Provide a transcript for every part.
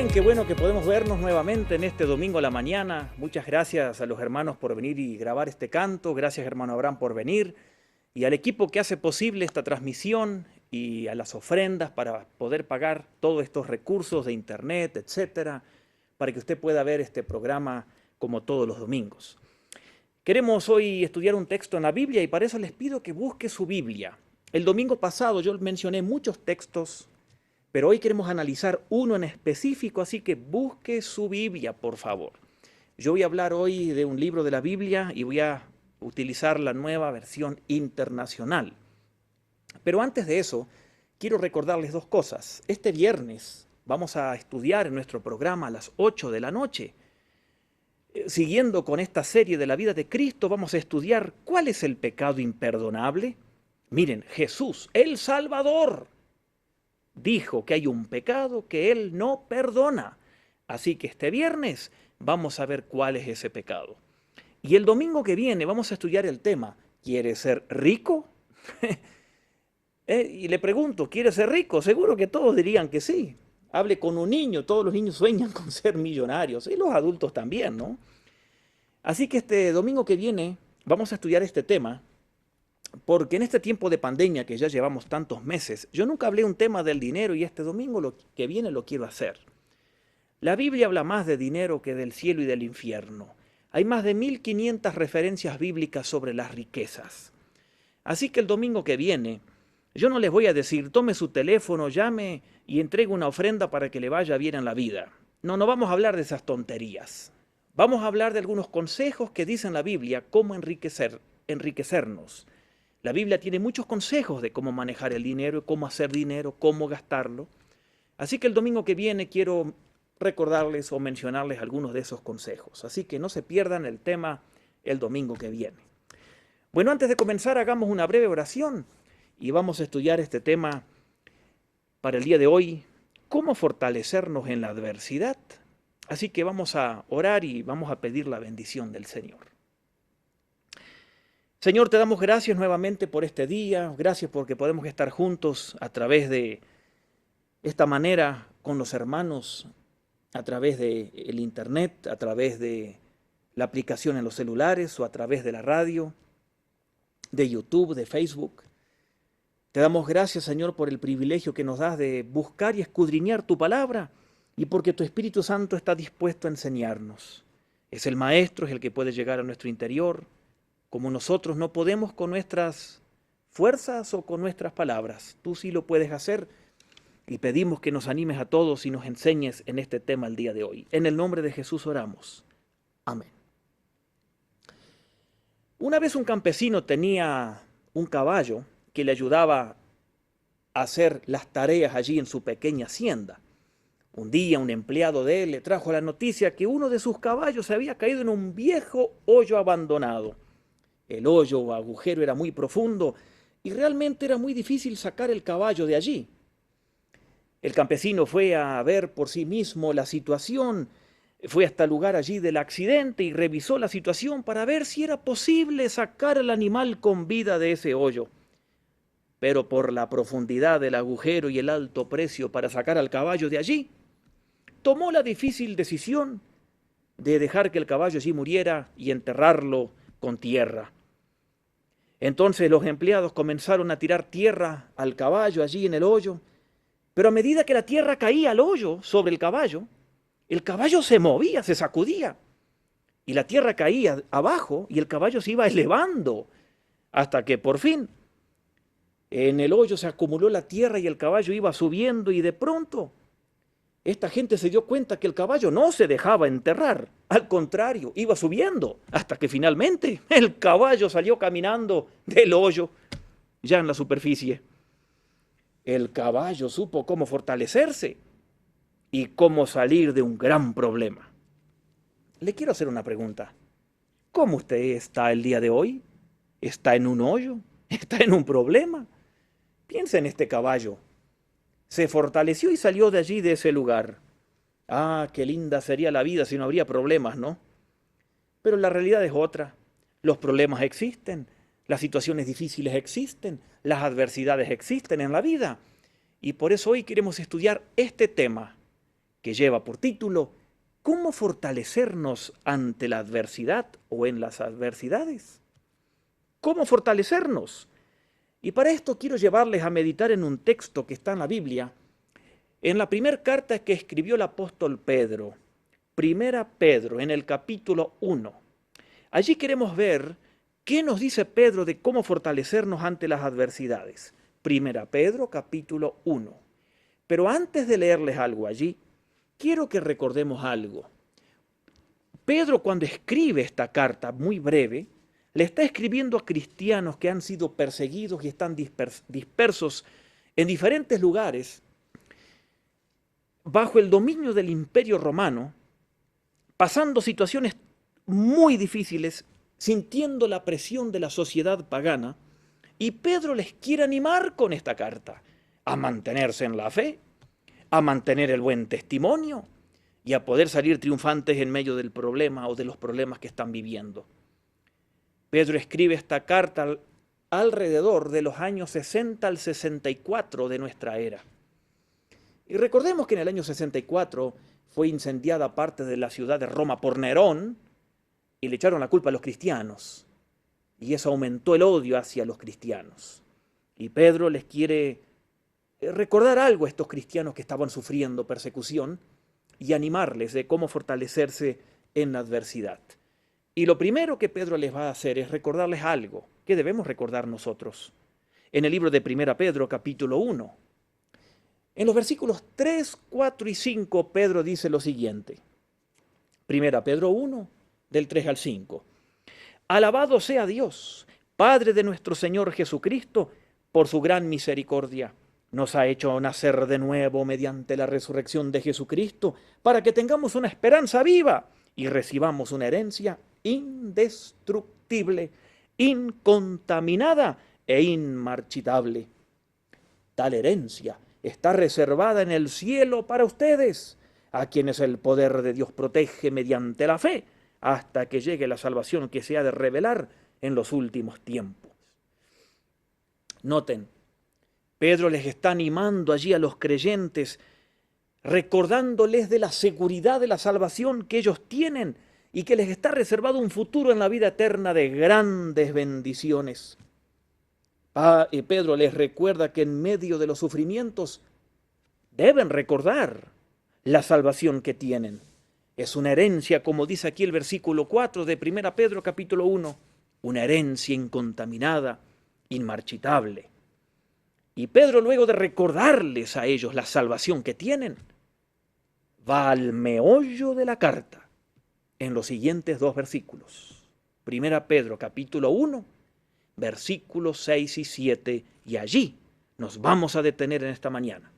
bien, qué bueno que podemos vernos nuevamente en este domingo a la mañana. Muchas gracias a los hermanos por venir y grabar este canto. Gracias, hermano Abraham, por venir. Y al equipo que hace posible esta transmisión y a las ofrendas para poder pagar todos estos recursos de internet, etcétera, para que usted pueda ver este programa como todos los domingos. Queremos hoy estudiar un texto en la Biblia y para eso les pido que busque su Biblia. El domingo pasado yo mencioné muchos textos, pero hoy queremos analizar uno en específico, así que busque su Biblia, por favor. Yo voy a hablar hoy de un libro de la Biblia y voy a utilizar la nueva versión internacional. Pero antes de eso, quiero recordarles dos cosas. Este viernes vamos a estudiar en nuestro programa a las 8 de la noche. Siguiendo con esta serie de la vida de Cristo, vamos a estudiar cuál es el pecado imperdonable. Miren, Jesús, el Salvador, dijo que hay un pecado que Él no perdona. Así que este viernes vamos a ver cuál es ese pecado. Y el domingo que viene vamos a estudiar el tema, ¿quiere ser rico? Y le pregunto, ¿quiere ser rico? Seguro que todos dirían que sí. Hable con un niño, todos los niños sueñan con ser millonarios, y los adultos también, ¿no? Así que este domingo que viene vamos a estudiar este tema, porque en este tiempo de pandemia que ya llevamos tantos meses, yo nunca hablé un tema del dinero y este domingo que viene lo quiero hacer. La Biblia habla más de dinero que del cielo y del infierno. Hay más de 1500 referencias bíblicas sobre las riquezas. Así que el domingo que viene, yo no les voy a decir, tome su teléfono, llame y entregue una ofrenda para que le vaya bien en la vida. No, no vamos a hablar de esas tonterías. Vamos a hablar de algunos consejos que dice en la Biblia cómo enriquecernos. La Biblia tiene muchos consejos de cómo manejar el dinero, cómo hacer dinero, cómo gastarlo. Así que el domingo que viene quiero recordarles o mencionarles algunos de esos consejos. Así que no se pierdan el tema el domingo que viene. Bueno, antes de comenzar hagamos una breve oración y vamos a estudiar este tema para el día de hoy, cómo fortalecernos en la adversidad. Así que vamos a orar y vamos a pedir la bendición del Señor. Señor, te damos gracias nuevamente por este día, gracias porque podemos estar juntos a través de esta manera con los hermanos, a través del internet, a través de la aplicación en los celulares o a través de la radio, de YouTube, de Facebook. Te damos gracias, Señor, por el privilegio que nos das de buscar y escudriñar tu palabra y porque tu Espíritu Santo está dispuesto a enseñarnos. Es el Maestro, es el que puede llegar a nuestro interior, como nosotros no podemos con nuestras fuerzas o con nuestras palabras. Tú sí lo puedes hacer y pedimos que nos animes a todos y nos enseñes en este tema el día de hoy. En el nombre de Jesús oramos. Amén. Una vez un campesino tenía un caballo que le ayudaba a hacer las tareas allí en su pequeña hacienda. Un día un empleado de él le trajo la noticia que uno de sus caballos se había caído en un viejo hoyo abandonado. El hoyo o agujero era muy profundo y realmente era muy difícil sacar el caballo de allí. El campesino fue a ver por sí mismo la situación, fue hasta el lugar allí del accidente y revisó la situación para ver si era posible sacar al animal con vida de ese hoyo. Pero por la profundidad del agujero y el alto precio para sacar al caballo de allí, tomó la difícil decisión de dejar que el caballo allí muriera y enterrarlo con tierra. Entonces los empleados comenzaron a tirar tierra al caballo allí en el hoyo, pero a medida que la tierra caía al hoyo sobre el caballo se movía, se sacudía, y la tierra caía abajo y el caballo se iba elevando, hasta que por fin en el hoyo se acumuló la tierra y el caballo iba subiendo y de pronto esta gente se dio cuenta que el caballo no se dejaba enterrar, al contrario, iba subiendo, hasta que finalmente el caballo salió caminando del hoyo, ya en la superficie. El caballo supo cómo fortalecerse y cómo salir de un gran problema. Le quiero hacer una pregunta. ¿Cómo usted está el día de hoy? ¿Está en un hoyo? ¿Está en un problema? Piensa en este caballo. Se fortaleció y salió de allí, de ese lugar. Ah, qué linda sería la vida si no habría problemas, ¿no? Pero la realidad es otra. Los problemas existen, las situaciones difíciles existen, las adversidades existen en la vida. Y por eso hoy queremos estudiar este tema. que lleva por título ¿Cómo fortalecernos ante la adversidad o en las adversidades? ¿Cómo fortalecernos? Y para esto quiero llevarles a meditar en un texto que está en la Biblia, en la primera carta que escribió el apóstol Pedro, Primera Pedro, en el capítulo 1. Allí queremos ver qué nos dice Pedro de cómo fortalecernos ante las adversidades. Primera Pedro, capítulo 1. Pero antes de leerles algo allí, quiero que recordemos algo. Pedro, cuando escribe esta carta muy breve, le está escribiendo a cristianos que han sido perseguidos y están dispersos en diferentes lugares bajo el dominio del Imperio Romano, pasando situaciones muy difíciles, sintiendo la presión de la sociedad pagana, y Pedro les quiere animar con esta carta a mantenerse en la fe, a mantener el buen testimonio y a poder salir triunfantes en medio del problema o de los problemas que están viviendo. Pedro escribe esta carta alrededor de los años 60 al 64 de nuestra era. Y recordemos que en el año 64 fue incendiada parte de la ciudad de Roma por Nerón y le echaron la culpa a los cristianos. Y eso aumentó el odio hacia los cristianos. Y Pedro les quiere recordar algo a estos cristianos que estaban sufriendo persecución y animarles de cómo fortalecerse en la adversidad. Y lo primero que Pedro les va a hacer es recordarles algo que debemos recordar nosotros. En el libro de Primera Pedro, capítulo 1, en los versículos 3, 4 y 5, Pedro dice lo siguiente. Primera Pedro 1, del 3 al 5. Alabado sea Dios, Padre de nuestro Señor Jesucristo, por su gran misericordia. Nos ha hecho nacer de nuevo mediante la resurrección de Jesucristo, para que tengamos una esperanza viva y recibamos una herencia indestructible, incontaminada e inmarchitable. Tal herencia está reservada en el cielo para ustedes, a quienes el poder de Dios protege mediante la fe, hasta que llegue la salvación que se ha de revelar en los últimos tiempos. Noten, Pedro les está animando allí a los creyentes, recordándoles de la seguridad de la salvación que ellos tienen y que les está reservado un futuro en la vida eterna de grandes bendiciones. Pedro les recuerda que en medio de los sufrimientos deben recordar la salvación que tienen. Es una herencia, como dice aquí el versículo 4 de 1 Pedro capítulo 1, una herencia incontaminada, inmarchitable. Y Pedro, luego de recordarles a ellos la salvación que tienen, va al meollo de la carta en los siguientes dos versículos. 1 Pedro capítulo 1, versículos 6 y 7, y allí nos vamos a detener en esta mañana.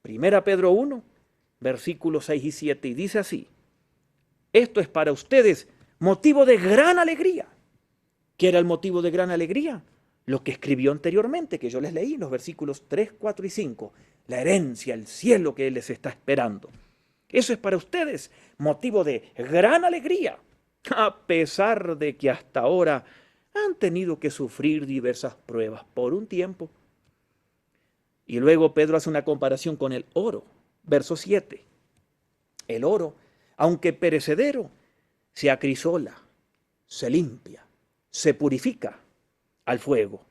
1 Pedro 1, versículos 6 y 7, y dice así: esto es para ustedes motivo de gran alegría. ¿Qué era el motivo de gran alegría? Lo que escribió anteriormente, que yo les leí, los versículos 3, 4 y 5. La herencia, el cielo que les está esperando. Eso es para ustedes motivo de gran alegría, a pesar de que hasta ahora han tenido que sufrir diversas pruebas por un tiempo. Y luego Pedro hace una comparación con el oro. Verso 7. El oro, aunque perecedero, se acrisola, se limpia, se purifica al fuego.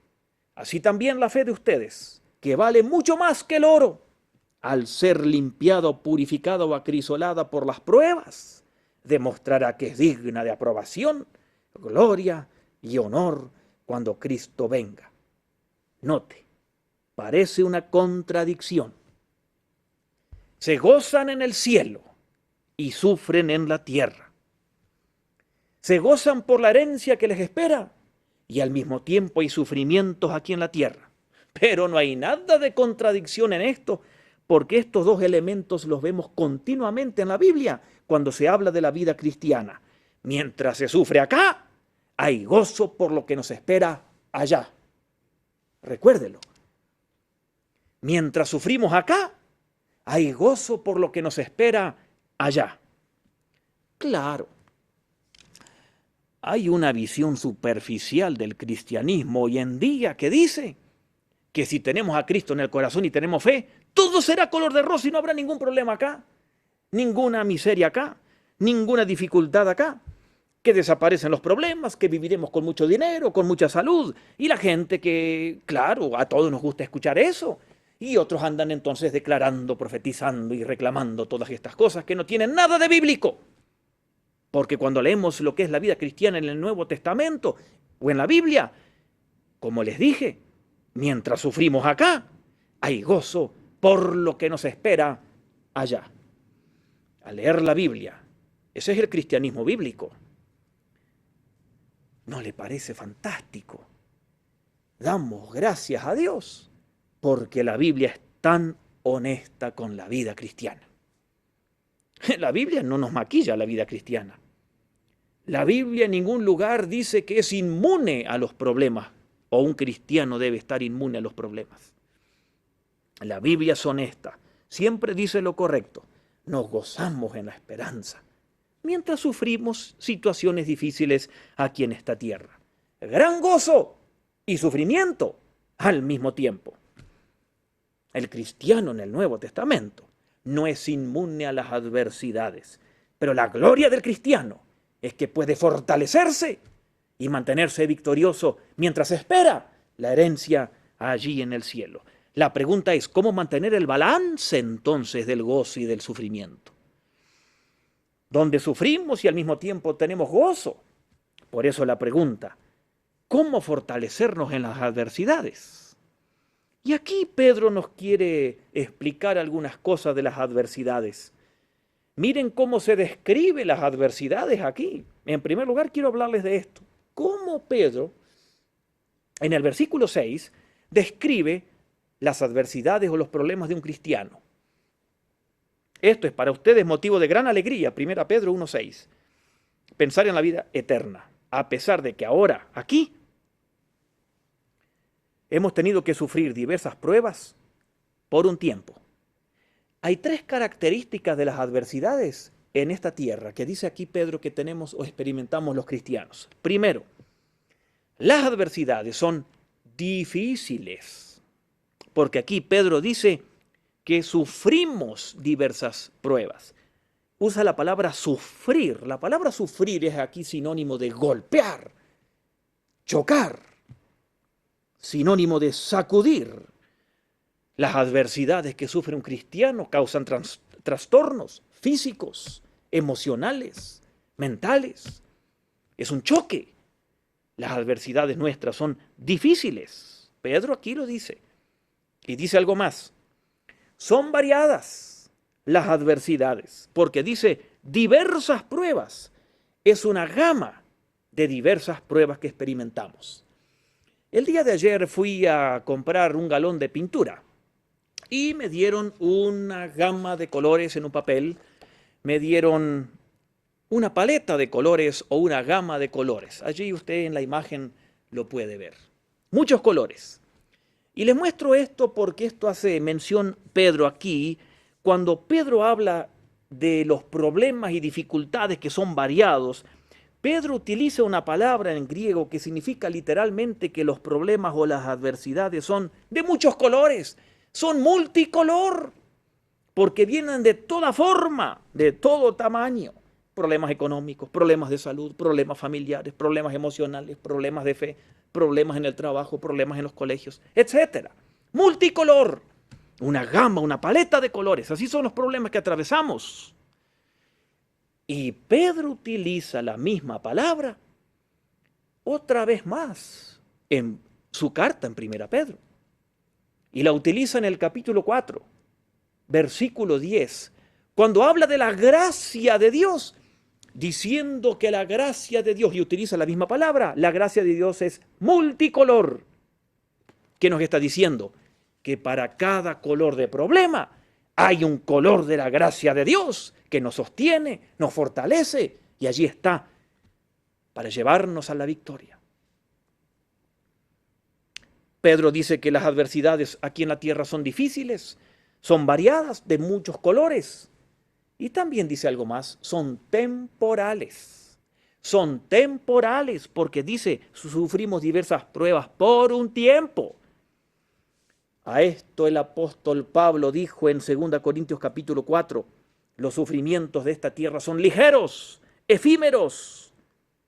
Así también la fe de ustedes, que vale mucho más que el oro, al ser limpiado, purificada o acrisolada por las pruebas, demostrará que es digna de aprobación, gloria y honor cuando Cristo venga. Note, parece una contradicción. Se gozan en el cielo y sufren en la tierra. Se gozan por la herencia que les espera y al mismo tiempo hay sufrimientos aquí en la tierra. Pero no hay nada de contradicción en esto, porque estos dos elementos los vemos continuamente en la Biblia cuando se habla de la vida cristiana. Mientras se sufre acá, hay gozo por lo que nos espera allá. Recuérdelo. Mientras sufrimos acá, hay gozo por lo que nos espera allá. Claro, hay una visión superficial del cristianismo hoy en día que dice que si tenemos a Cristo en el corazón y tenemos fe, todo será color de rosa y no habrá ningún problema acá. ninguna miseria acá, ninguna dificultad acá, que desaparecen los problemas, que viviremos con mucho dinero, con mucha salud, y la gente que, claro, a todos nos gusta escuchar eso, y otros andan entonces declarando, profetizando y reclamando todas estas cosas que no tienen nada de bíblico. Porque cuando leemos lo que es la vida cristiana en el Nuevo Testamento o en la Biblia, como les dije, mientras sufrimos acá, hay gozo por lo que nos espera allá. Al leer la Biblia, ese es el cristianismo bíblico. ¿No le parece fantástico? Damos gracias a Dios porque la Biblia es tan honesta con la vida cristiana. La Biblia no nos maquilla la vida cristiana. La Biblia en ningún lugar dice que es inmune a los problemas o un cristiano debe estar inmune a los problemas. La Biblia es honesta, siempre dice lo correcto. Nos gozamos en la esperanza mientras sufrimos situaciones difíciles aquí en esta tierra. Gran gozo y sufrimiento al mismo tiempo. El cristiano en el Nuevo Testamento no es inmune a las adversidades, pero la gloria del cristiano es que puede fortalecerse y mantenerse victorioso mientras espera la herencia allí en el cielo. La pregunta es, ¿cómo mantener el balance entonces del gozo y del sufrimiento? Donde sufrimos y al mismo tiempo tenemos gozo. Por eso la pregunta, ¿cómo fortalecernos en las adversidades? Y aquí Pedro nos quiere explicar algunas cosas de las adversidades. Miren cómo se describe las adversidades aquí. En primer lugar, quiero hablarles de esto. Cómo Pedro, en el versículo 6, describe las adversidades o los problemas de un cristiano. Esto es para ustedes motivo de gran alegría, 1 Pedro 1:6. Pensar en la vida eterna, a pesar de que ahora, aquí, hemos tenido que sufrir diversas pruebas por un tiempo. Hay 3 características de las adversidades en esta tierra que dice aquí Pedro que tenemos o experimentamos los cristianos. Primero, las adversidades son difíciles, porque aquí Pedro dice que sufrimos diversas pruebas. Usa la palabra sufrir. La palabra sufrir es aquí sinónimo de golpear, chocar, sinónimo de sacudir. Las adversidades que sufre un cristiano causan trastornos físicos, emocionales, mentales. Es un choque. Las adversidades nuestras son difíciles. Pedro aquí lo dice. Y dice algo más. Son variadas las adversidades, porque dice diversas pruebas. Es una gama de diversas pruebas que experimentamos. El día de ayer fui a comprar un galón de pintura y me dieron una gama de colores en un papel, me dieron una paleta de colores o una gama de colores. Allí usted en la imagen lo puede ver. Muchos colores. Y les muestro esto porque esto hace mención Pedro aquí, cuando Pedro habla de los problemas y dificultades que son variados. Pedro utiliza una palabra en griego que significa literalmente que los problemas o las adversidades son de muchos colores, son multicolor, porque vienen de toda forma, de todo tamaño. Problemas económicos, problemas de salud, problemas familiares, problemas emocionales, problemas de fe, problemas en el trabajo, problemas en los colegios, etc. Multicolor, una gama, una paleta de colores, así son los problemas que atravesamos. Y Pedro utiliza la misma palabra otra vez más en su carta en 1 Pedro. Y la utiliza en el capítulo 4, versículo 10, cuando habla de la gracia de Dios, diciendo que la gracia de Dios, y utiliza la misma palabra, la gracia de Dios es multicolor. ¿Qué nos está diciendo? Que para cada color de problema hay un color de la gracia de Dios que nos sostiene, nos fortalece y allí está para llevarnos a la victoria. Pedro dice que las adversidades aquí en la tierra son difíciles, son variadas, de muchos colores. Y también dice algo más, son temporales. Son temporales porque dice, sufrimos diversas pruebas por un tiempo. A esto el apóstol Pablo dijo en 2 Corintios capítulo 4, Los sufrimientos de esta tierra son ligeros, efímeros,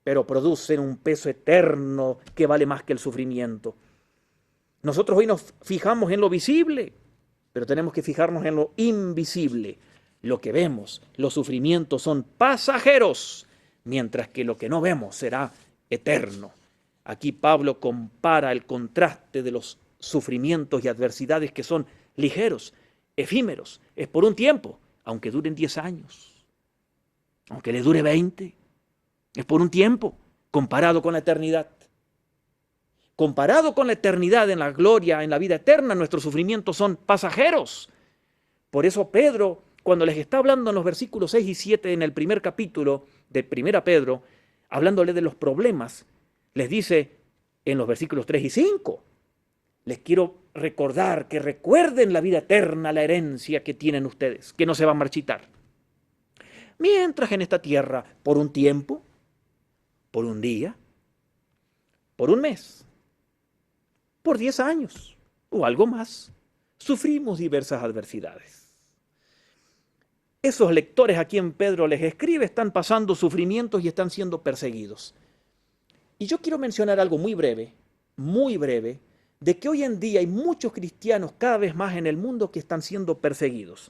pero producen un peso eterno que vale más que el sufrimiento. Nosotros hoy nos fijamos en lo visible, pero tenemos que fijarnos en lo invisible. Lo que vemos, los sufrimientos son pasajeros, mientras que lo que no vemos será eterno. Aquí Pablo compara el contraste de los sufrimientos y adversidades que son ligeros, efímeros, es por un tiempo, aunque duren 10 años, aunque le dure 20, es por un tiempo, comparado con la eternidad. Comparado con la eternidad en la gloria, en la vida eterna, nuestros sufrimientos son pasajeros. Por eso Pedro, cuando les está hablando en los versículos 6 y 7 en el primer capítulo de 1 Pedro, hablándole de los problemas, les dice en los versículos 3 y 5, les quiero recordar que recuerden la vida eterna, la herencia que tienen ustedes, que no se va a marchitar. Mientras en esta tierra, por un tiempo, por un día, por un mes, por 10 años o algo más, sufrimos diversas adversidades. Esos lectores a quien Pedro les escribe están pasando sufrimientos y están siendo perseguidos. Y yo quiero mencionar algo muy breve, de que hoy en día hay muchos cristianos cada vez más en el mundo que están siendo perseguidos.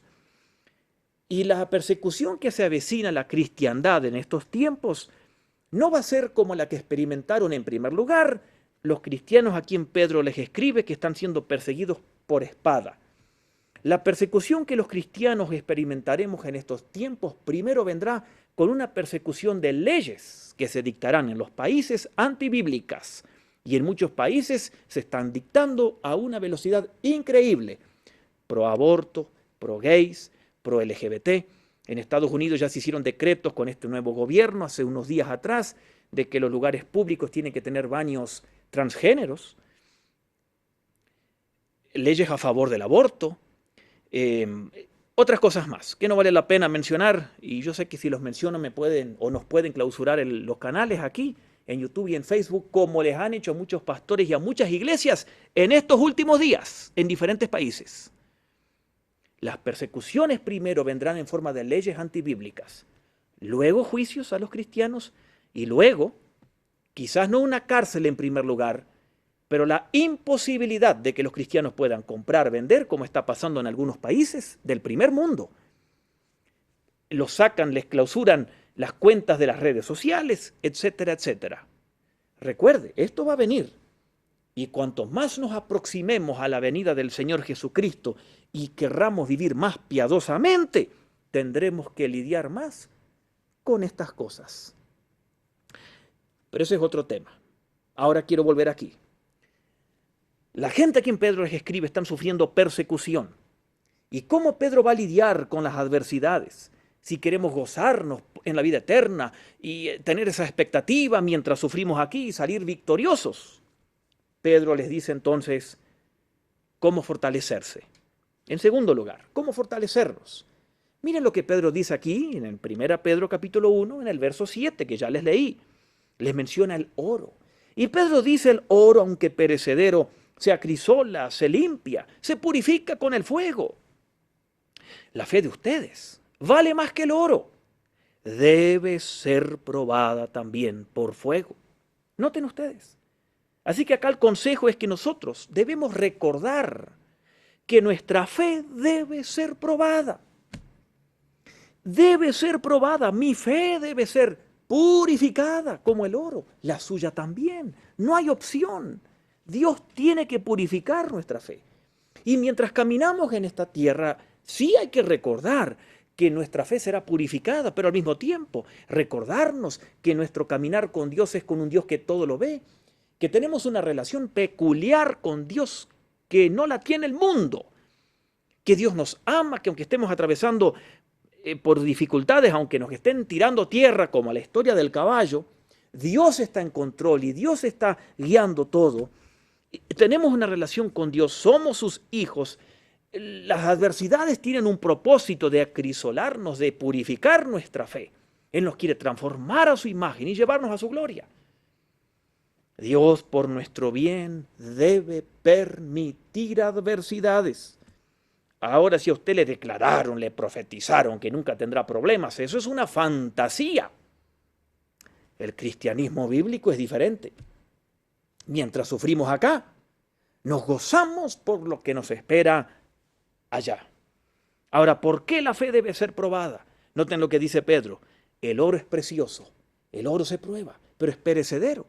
Y la persecución que se avecina a la cristiandad en estos tiempos no va a ser como la que experimentaron en primer lugar los cristianos a quien Pedro les escribe que están siendo perseguidos por espada. La persecución que los cristianos experimentaremos en estos tiempos primero vendrá con una persecución de leyes que se dictarán en los países antibíblicas. Y en muchos países se están dictando a una velocidad increíble. Pro aborto, pro gays, pro LGBT. En Estados Unidos ya se hicieron decretos con este nuevo gobierno hace unos días atrás de que los lugares públicos tienen que tener baños transgéneros. Leyes a favor del aborto. Otras cosas más que no vale la pena mencionar, y yo sé que si los menciono me pueden o nos pueden clausurar los canales aquí en YouTube y en Facebook, como les han hecho muchos pastores y a muchas iglesias en estos últimos días en diferentes países. Las persecuciones primero vendrán en forma de leyes antibíblicas, luego juicios a los cristianos y luego, quizás no una cárcel en primer lugar, pero la imposibilidad de que los cristianos puedan comprar, vender, como está pasando en algunos países del primer mundo. Los sacan, les clausuran las cuentas de las redes sociales, etcétera, etcétera. Recuerde, esto va a venir. Y cuanto más nos aproximemos a la venida del Señor Jesucristo y querramos vivir más piadosamente, tendremos que lidiar más con estas cosas. Pero ese es otro tema. Ahora quiero volver aquí. La gente a quien Pedro les escribe están sufriendo persecución. ¿Y cómo Pedro va a lidiar con las adversidades? Si queremos gozarnos en la vida eterna y tener esa expectativa mientras sufrimos aquí y salir victoriosos. Pedro les dice entonces cómo fortalecerse. En segundo lugar, cómo fortalecernos. Miren lo que Pedro dice aquí en el 1 Pedro capítulo 1, en el verso 7, que ya les leí. Les menciona el oro. Y Pedro dice el oro, aunque perecedero, se acrisola, se limpia, se purifica con el fuego. La fe de ustedes vale más que el oro. Debe ser probada también por fuego. Noten ustedes. Así que acá el consejo es que nosotros debemos recordar que nuestra fe debe ser probada. Debe ser probada. Mi fe debe ser purificada como el oro. La suya también. No hay opción. Dios tiene que purificar nuestra fe. Y mientras caminamos en esta tierra, sí hay que recordar que nuestra fe será purificada, pero al mismo tiempo recordarnos que nuestro caminar con Dios es con un Dios que todo lo ve, que tenemos una relación peculiar con Dios que no la tiene el mundo, que Dios nos ama, que aunque estemos atravesando por dificultades, aunque nos estén tirando tierra como la historia del caballo, Dios está en control y Dios está guiando todo. Tenemos una relación con Dios, somos sus hijos. Las adversidades tienen un propósito de acrisolarnos, de purificar nuestra fe. Él nos quiere transformar a su imagen y llevarnos a su gloria. Dios, por nuestro bien, debe permitir adversidades. Ahora si a usted le declararon, le profetizaron que nunca tendrá problemas, eso es una fantasía. El cristianismo bíblico es diferente. Mientras sufrimos acá, nos gozamos por lo que nos espera allá. Ahora, ¿por qué la fe debe ser probada? Noten lo que dice Pedro. El oro es precioso, el oro se prueba, pero es perecedero.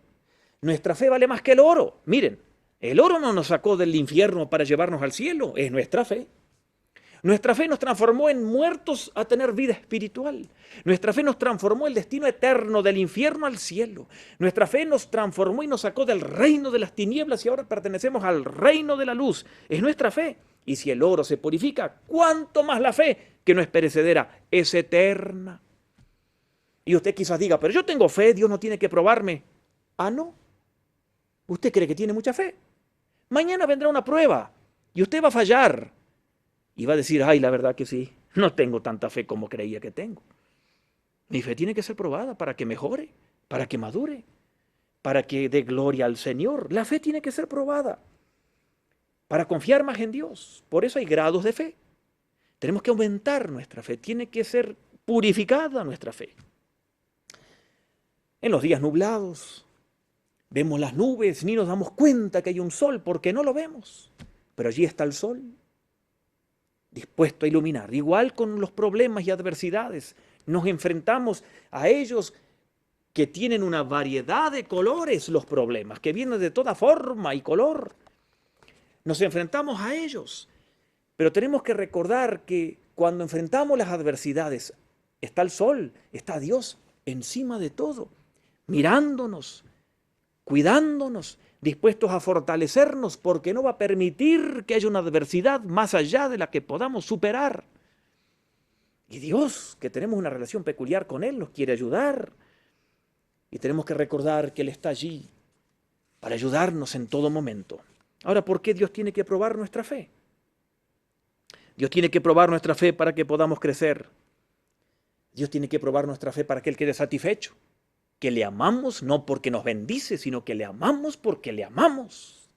Nuestra fe vale más que el oro. Miren, el oro no nos sacó del infierno para llevarnos al cielo, es nuestra fe. Nuestra fe nos transformó en muertos a tener vida espiritual. Nuestra fe nos transformó el destino eterno del infierno al cielo. Nuestra fe nos transformó y nos sacó del reino de las tinieblas y ahora pertenecemos al reino de la luz. Es nuestra fe. Y si el oro se purifica, ¿cuánto más la fe, que no es perecedera, es eterna? Y usted quizás diga, pero yo tengo fe, Dios no tiene que probarme. Ah, no. ¿Usted cree que tiene mucha fe? Mañana vendrá una prueba y usted va a fallar. Y va a decir, ay, la verdad que sí, no tengo tanta fe como creía que tengo. Mi fe tiene que ser probada para que mejore, para que madure, para que dé gloria al Señor. La fe tiene que ser probada para confiar más en Dios. Por eso hay grados de fe. Tenemos que aumentar nuestra fe, tiene que ser purificada nuestra fe. En los días nublados, vemos las nubes, ni nos damos cuenta que hay un sol porque no lo vemos. Pero allí está el sol, dispuesto a iluminar. Igual con los problemas y adversidades, nos enfrentamos a ellos que tienen una variedad de colores, los problemas, que vienen de toda forma y color. Nos enfrentamos a ellos, pero tenemos que recordar que cuando enfrentamos las adversidades, está el sol, está Dios encima de todo, mirándonos, cuidándonos, dispuestos a fortalecernos, porque no va a permitir que haya una adversidad más allá de la que podamos superar. Y Dios, que tenemos una relación peculiar con Él, nos quiere ayudar. Y tenemos que recordar que Él está allí para ayudarnos en todo momento. Ahora, ¿por qué Dios tiene que probar nuestra fe? Dios tiene que probar nuestra fe para que podamos crecer. Dios tiene que probar nuestra fe para que Él quede satisfecho. Que le amamos no porque nos bendice, sino que le amamos porque le amamos.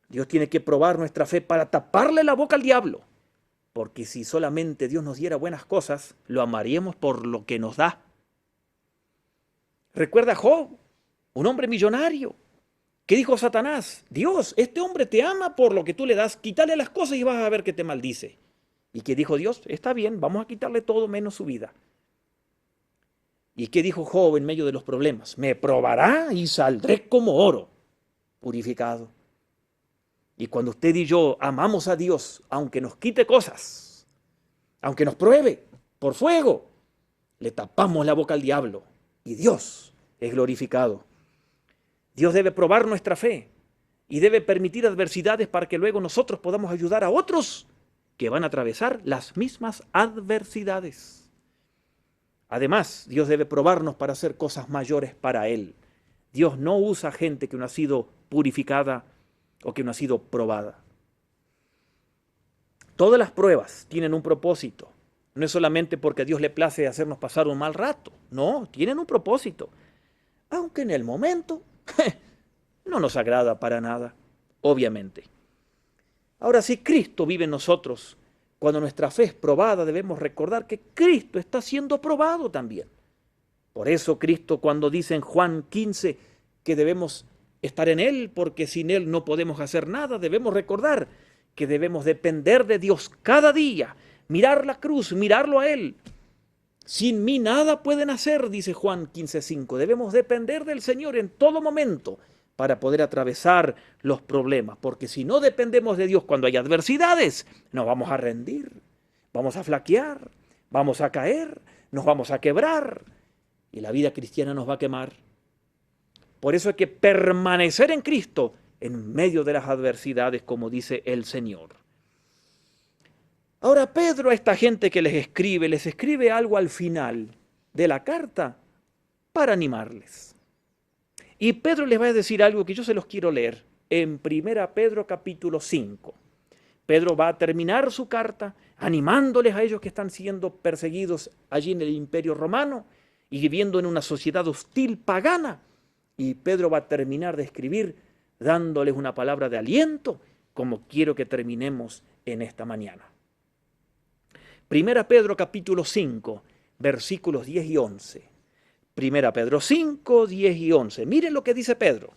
Dios tiene que probar nuestra fe para taparle la boca al diablo. Porque si solamente Dios nos diera buenas cosas, lo amaríamos por lo que nos da. Recuerda a Job, un hombre millonario, que dijo a Satanás, Dios, este hombre te ama por lo que tú le das, quítale las cosas y vas a ver que te maldice. Y que dijo Dios, está bien, vamos a quitarle todo menos su vida. ¿Y qué dijo Job en medio de los problemas? Me probará y saldré como oro, purificado. Y cuando usted y yo amamos a Dios, aunque nos quite cosas, aunque nos pruebe por fuego, le tapamos la boca al diablo y Dios es glorificado. Dios debe probar nuestra fe y debe permitir adversidades para que luego nosotros podamos ayudar a otros que van a atravesar las mismas adversidades. Además, Dios debe probarnos para hacer cosas mayores para Él. Dios no usa gente que no ha sido purificada o que no ha sido probada. Todas las pruebas tienen un propósito. No es solamente porque a Dios le place hacernos pasar un mal rato. No, tienen un propósito. Aunque en el momento no nos agrada para nada, obviamente. Ahora, si Cristo vive en nosotros, cuando nuestra fe es probada, debemos recordar que Cristo está siendo probado también. Por eso Cristo, cuando dice en Juan 15 que debemos estar en Él, porque sin Él no podemos hacer nada, debemos recordar que debemos depender de Dios cada día, mirar la cruz, mirarlo a Él. Sin mí nada pueden hacer, dice Juan 15:5. Debemos depender del Señor en todo momento para poder atravesar los problemas, porque si no dependemos de Dios cuando hay adversidades, nos vamos a rendir, vamos a flaquear, vamos a caer, nos vamos a quebrar y la vida cristiana nos va a quemar. Por eso hay que permanecer en Cristo en medio de las adversidades, como dice el Señor. Ahora Pedro a esta gente que les escribe algo al final de la carta para animarles. Y Pedro les va a decir algo que yo se los quiero leer en 1 Pedro capítulo 5. Pedro va a terminar su carta animándoles a ellos que están siendo perseguidos allí en el Imperio Romano y viviendo en una sociedad hostil pagana. Y Pedro va a terminar de escribir dándoles una palabra de aliento, como quiero que terminemos en esta mañana. Primera Pedro capítulo 5, versículos 10 y 11. Primera Pedro 5, 10 y 11. Miren lo que dice Pedro.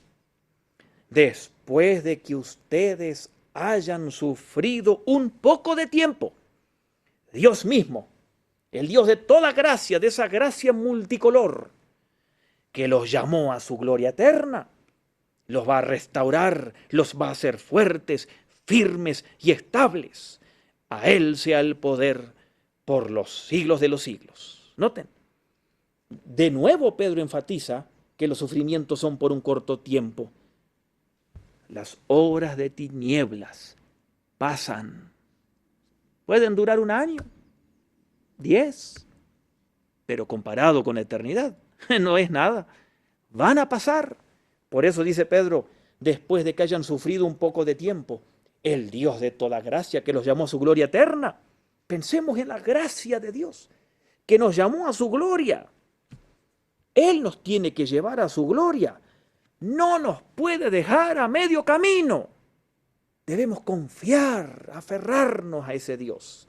Después de que ustedes hayan sufrido un poco de tiempo, Dios mismo, el Dios de toda gracia, de esa gracia multicolor, que los llamó a su gloria eterna, los va a restaurar, los va a hacer fuertes, firmes y estables. A Él sea el poder por los siglos de los siglos. Noten, de nuevo Pedro enfatiza que los sufrimientos son por un corto tiempo. Las horas de tinieblas pasan. Pueden durar 1 año, 10, pero comparado con la eternidad, no es nada. Van a pasar. Por eso dice Pedro, después de que hayan sufrido un poco de tiempo, el Dios de toda gracia que los llamó a su gloria eterna. Pensemos en la gracia de Dios, que nos llamó a su gloria. Él nos tiene que llevar a su gloria. No nos puede dejar a medio camino. Debemos confiar, aferrarnos a ese Dios.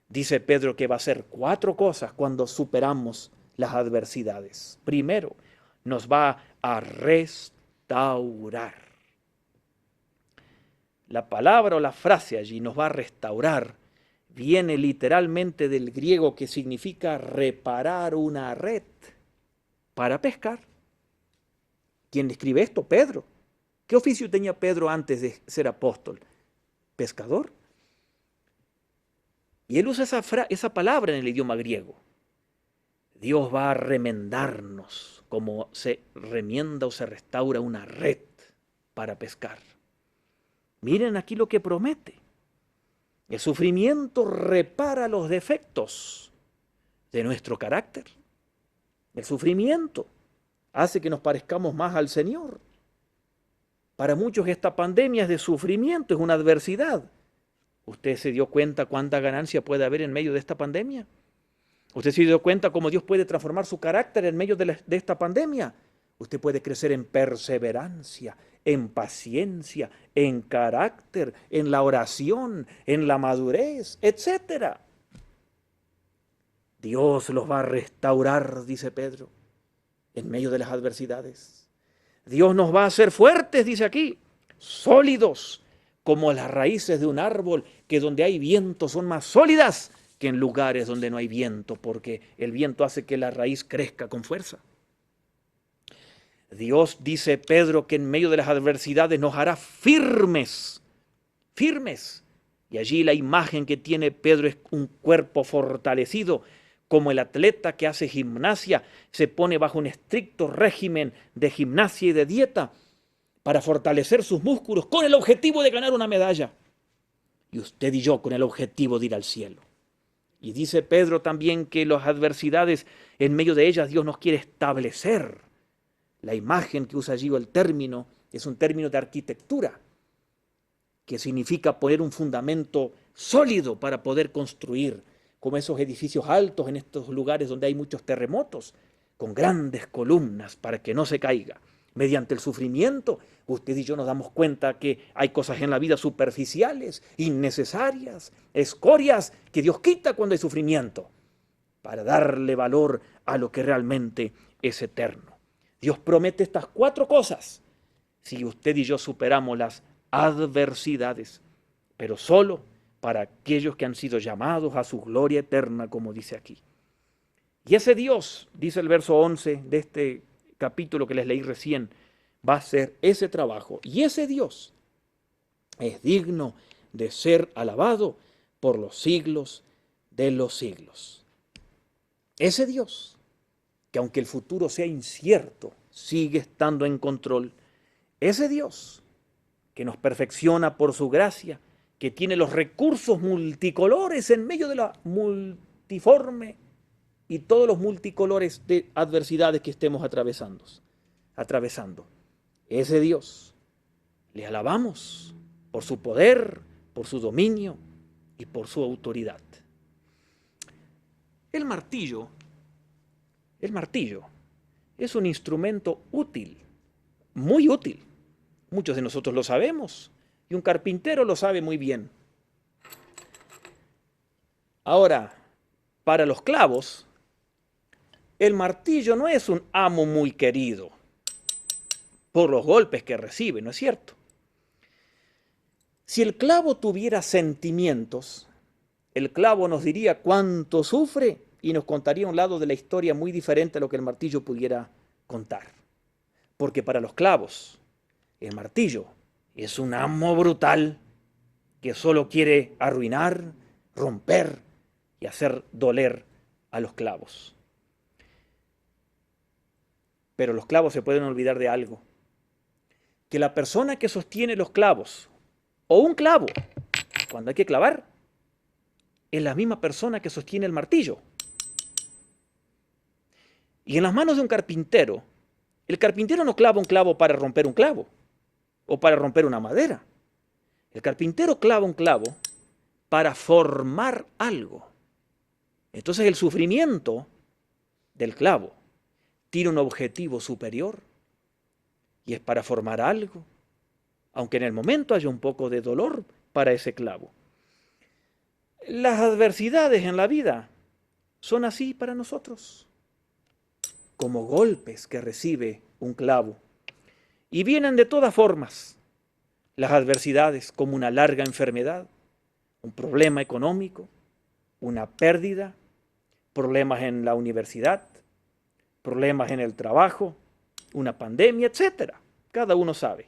Dice Pedro que va a hacer 4 cosas cuando superamos las adversidades. Primero, nos va a restaurar. La palabra o la frase allí, nos va a restaurar, viene literalmente del griego que significa reparar una red para pescar. ¿Quién escribe esto? Pedro. ¿Qué oficio tenía Pedro antes de ser apóstol? Pescador. Y él usa esa palabra en el idioma griego. Dios va a remendarnos como se remienda o se restaura una red para pescar. Miren aquí lo que promete. El sufrimiento repara los defectos de nuestro carácter. El sufrimiento hace que nos parezcamos más al Señor. Para muchos esta pandemia es de sufrimiento, es una adversidad. ¿Usted se dio cuenta cuánta ganancia puede haber en medio de esta pandemia? ¿Usted se dio cuenta cómo Dios puede transformar su carácter en medio de esta pandemia? Usted puede crecer en perseverancia, en paciencia, en carácter, en la oración, en la madurez, etc. Dios los va a restaurar, dice Pedro, en medio de las adversidades. Dios nos va a hacer fuertes, dice aquí, sólidos, como las raíces de un árbol, que donde hay viento son más sólidas que en lugares donde no hay viento, porque el viento hace que la raíz crezca con fuerza. Dios, dice Pedro, que en medio de las adversidades nos hará firmes, firmes. Y allí la imagen que tiene Pedro es un cuerpo fortalecido, como el atleta que hace gimnasia, se pone bajo un estricto régimen de gimnasia y de dieta para fortalecer sus músculos con el objetivo de ganar una medalla. Y usted y yo con el objetivo de ir al cielo. Y dice Pedro también que las adversidades, en medio de ellas, Dios nos quiere establecer. La imagen que usa allí, el término, es un término de arquitectura, que significa poner un fundamento sólido para poder construir, como esos edificios altos en estos lugares donde hay muchos terremotos, con grandes columnas para que no se caiga. Mediante el sufrimiento, usted y yo nos damos cuenta que hay cosas en la vida superficiales, innecesarias, escorias, que Dios quita cuando hay sufrimiento, para darle valor a lo que realmente es eterno. Dios promete estas 4 cosas si usted y yo superamos las adversidades, pero solo para aquellos que han sido llamados a su gloria eterna, como dice aquí. Y ese Dios, dice el verso 11 de este capítulo que les leí recién, va a hacer ese trabajo. Y ese Dios es digno de ser alabado por los siglos de los siglos. Ese Dios, que aunque el futuro sea incierto, sigue estando en control. Ese Dios que nos perfecciona por su gracia, que tiene los recursos multicolores en medio de la multiforme y todos los multicolores de adversidades que estemos atravesando. Ese Dios, le alabamos por su poder, por su dominio y por su autoridad. El martillo es un instrumento útil, muy útil. Muchos de nosotros lo sabemos y un carpintero lo sabe muy bien. Ahora, para los clavos, el martillo no es un amo muy querido por los golpes que recibe, ¿no es cierto? Si el clavo tuviera sentimientos, el clavo nos diría cuánto sufre y nos contaría un lado de la historia muy diferente a lo que el martillo pudiera contar. Porque para los clavos, el martillo es un amo brutal que solo quiere arruinar, romper y hacer doler a los clavos. Pero los clavos se pueden olvidar de algo, que la persona que sostiene los clavos, o un clavo, cuando hay que clavar, es la misma persona que sostiene el martillo. Y en las manos de un carpintero, el carpintero no clava un clavo para romper un clavo o para romper una madera. El carpintero clava un clavo para formar algo. Entonces el sufrimiento del clavo tiene un objetivo superior y es para formar algo, aunque en el momento haya un poco de dolor para ese clavo. Las adversidades en la vida son así para nosotros, como golpes que recibe un clavo. Y vienen de todas formas. Las adversidades como una larga enfermedad, un problema económico, una pérdida, problemas en la universidad, problemas en el trabajo, una pandemia, etc. Cada uno sabe.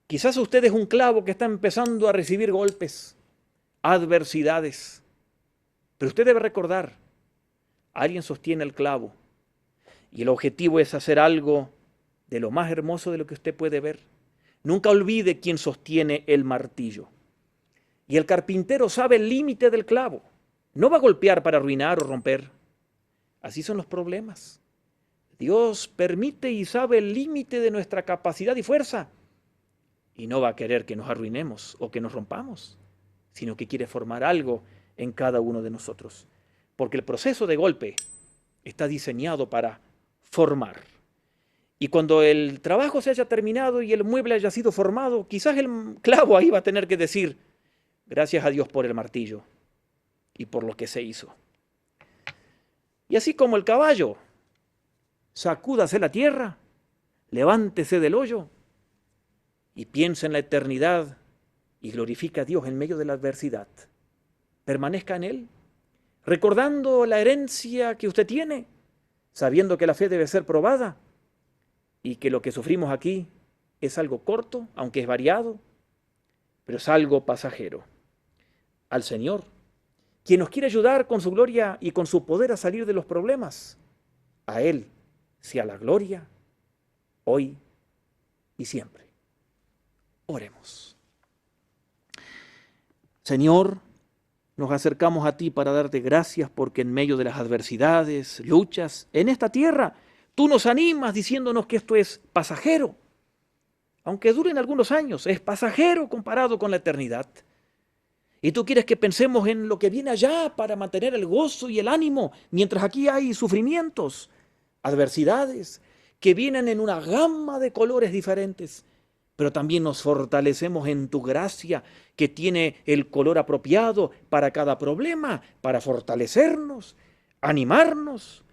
Quizás usted es un clavo que está empezando a recibir golpes, adversidades, pero usted debe recordar, alguien sostiene el clavo y el objetivo es hacer algo de lo más hermoso de lo que usted puede ver. Nunca olvide quién sostiene el martillo. Y el carpintero sabe el límite del clavo. No va a golpear para arruinar o romper. Así son los problemas. Dios permite y sabe el límite de nuestra capacidad y fuerza. Y no va a querer que nos arruinemos o que nos rompamos, sino que quiere formar algo en cada uno de nosotros. Porque el proceso de golpe está diseñado para formar. Y cuando el trabajo se haya terminado y el mueble haya sido formado, quizás el clavo ahí va a tener que decir, gracias a Dios por el martillo y por lo que se hizo. Y así como el caballo, sacúdase la tierra, levántese del hoyo y piensa en la eternidad y glorifica a Dios en medio de la adversidad. Permanezca en Él, recordando la herencia que usted tiene, sabiendo que la fe debe ser probada y que lo que sufrimos aquí es algo corto, aunque es variado, pero es algo pasajero. Al Señor, quien nos quiere ayudar con su gloria y con su poder a salir de los problemas, a Él sea la gloria, hoy y siempre. Oremos. Señor, nos acercamos a ti para darte gracias porque en medio de las adversidades, luchas, en esta tierra, tú nos animas diciéndonos que esto es pasajero. Aunque duren algunos años, es pasajero comparado con la eternidad. Y tú quieres que pensemos en lo que viene allá para mantener el gozo y el ánimo, mientras aquí hay sufrimientos, adversidades, que vienen en una gama de colores diferentes. Pero también nos fortalecemos en tu gracia, que tiene el color apropiado para cada problema, para fortalecernos, animarnos,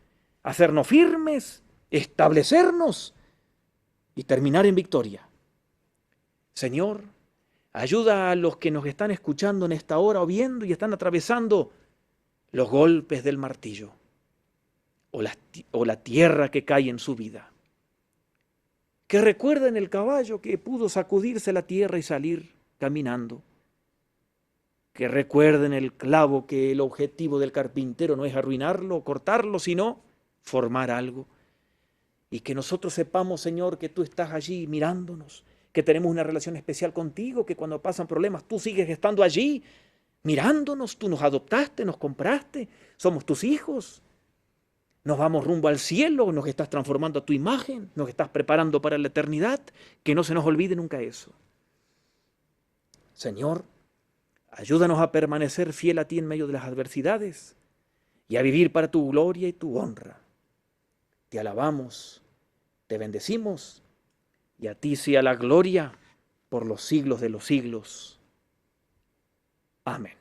hacernos firmes, establecernos y terminar en victoria. Señor, ayuda a los que nos están escuchando en esta hora o viendo y están atravesando los golpes del martillo o la tierra que cae en su vida. Que recuerden el caballo que pudo sacudirse la tierra y salir caminando. Que recuerden el clavo que el objetivo del carpintero no es arruinarlo o cortarlo, sino formar algo. Y que nosotros sepamos, Señor, que tú estás allí mirándonos, que tenemos una relación especial contigo, que cuando pasan problemas tú sigues estando allí, mirándonos, tú nos adoptaste, nos compraste, somos tus hijos. Nos vamos rumbo al cielo, nos estás transformando a tu imagen, nos estás preparando para la eternidad, que no se nos olvide nunca eso. Señor, ayúdanos a permanecer fiel a ti en medio de las adversidades y a vivir para tu gloria y tu honra. Te alabamos, te bendecimos y a ti sea la gloria por los siglos de los siglos. Amén.